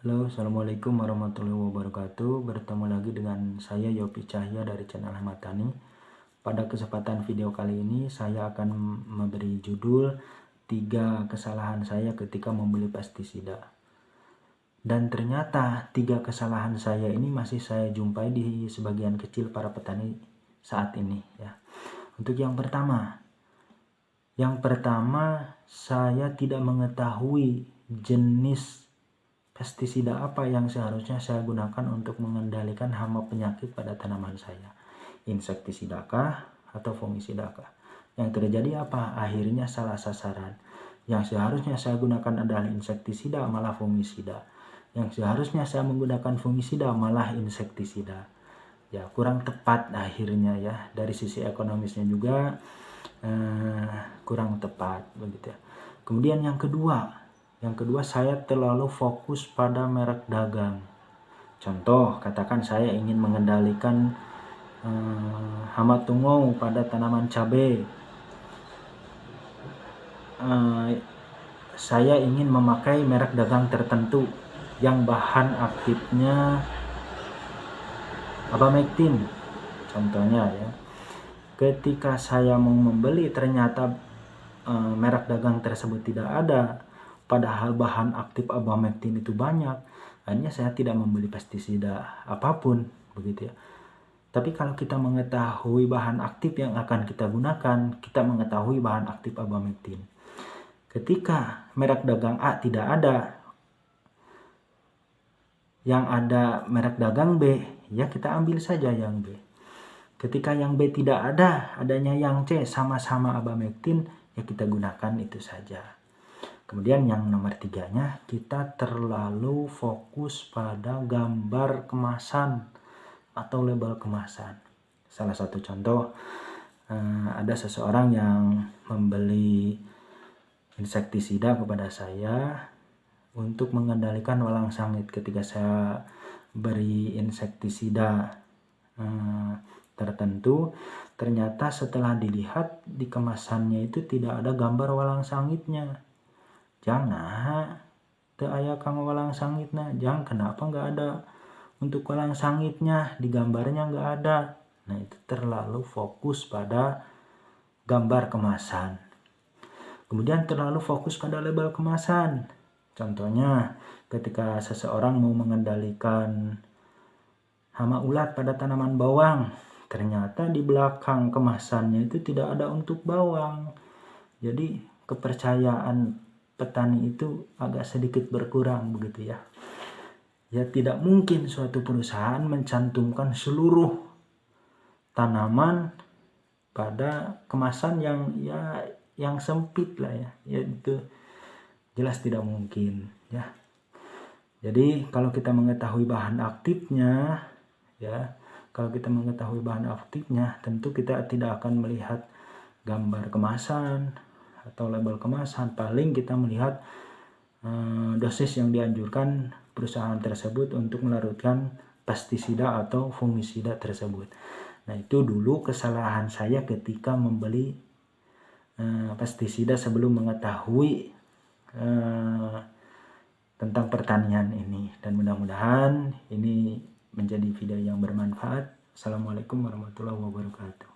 Halo, Assalamualaikum warahmatullahi wabarakatuh. Bertemu lagi dengan saya Yopi Cahya dari channel Ahmad Tani. Pada kesempatan video kali ini saya akan memberi judul 3 kesalahan saya ketika membeli pestisida. Dan ternyata 3 kesalahan saya ini masih saya jumpai di sebagian kecil para petani saat ini ya. Untuk yang pertama saya tidak mengetahui jenis pestisida apa yang seharusnya saya gunakan untuk mengendalikan hama penyakit pada tanaman saya? Insektisidakah atau fungisidakah? Yang terjadi apa? Akhirnya salah sasaran. Yang seharusnya saya gunakan adalah insektisida, malah fungisida. Yang seharusnya saya menggunakan fungisida, malah insektisida. Ya, kurang tepat akhirnya ya. Dari sisi ekonomisnya juga kurang tepat begitu ya. Kemudian yang kedua saya terlalu fokus pada merek dagang. Contoh, katakan saya ingin mengendalikan hama tungau pada tanaman cabai. Saya ingin memakai merek dagang tertentu yang bahan aktifnya abamectin. Contohnya ya. Ketika saya mau membeli ternyata merek dagang tersebut tidak ada, padahal bahan aktif abamectin itu banyak, akhirnya saya tidak membeli pestisida apapun begitu ya. Tapi kalau kita mengetahui bahan aktif yang akan kita gunakan, kita mengetahui bahan aktif abamectin. Ketika merek dagang A tidak ada, yang ada merek dagang B, ya kita ambil saja yang B. Ketika yang B tidak ada, adanya yang C sama-sama abamectin, ya kita gunakan itu saja. Kemudian yang nomor 3-nya, kita terlalu fokus pada gambar kemasan atau label kemasan. Salah satu contoh, ada seseorang yang membeli insektisida kepada saya untuk mengendalikan walang sangit. Ketika saya beri insektisida tertentu, ternyata setelah dilihat di kemasannya itu tidak ada gambar walang sangitnya. Jangan teu aya kang walang sangitna, jangan kenapa nggak ada untuk walang sangitnya, di gambarnya nggak ada. Nah, itu terlalu fokus pada gambar kemasan. Kemudian terlalu fokus pada label kemasan. Contohnya, ketika seseorang mau mengendalikan hama ulat pada tanaman bawang, ternyata di belakang kemasannya itu tidak ada untuk bawang. Jadi kepercayaan petani itu agak sedikit berkurang begitu ya. Ya tidak mungkin suatu perusahaan mencantumkan seluruh tanaman pada kemasan yang sempit lah ya. Ya itu jelas tidak mungkin ya. Jadi kalau kita mengetahui bahan aktifnya ya, tentu kita tidak akan melihat gambar kemasan atau label kemasan. Paling kita melihat dosis yang dianjurkan perusahaan tersebut untuk melarutkan pestisida atau fungisida tersebut. Nah, itu dulu kesalahan saya ketika membeli pestisida sebelum mengetahui tentang pertanian ini. Dan mudah-mudahan ini menjadi video yang bermanfaat. Assalamualaikum warahmatullahi wabarakatuh.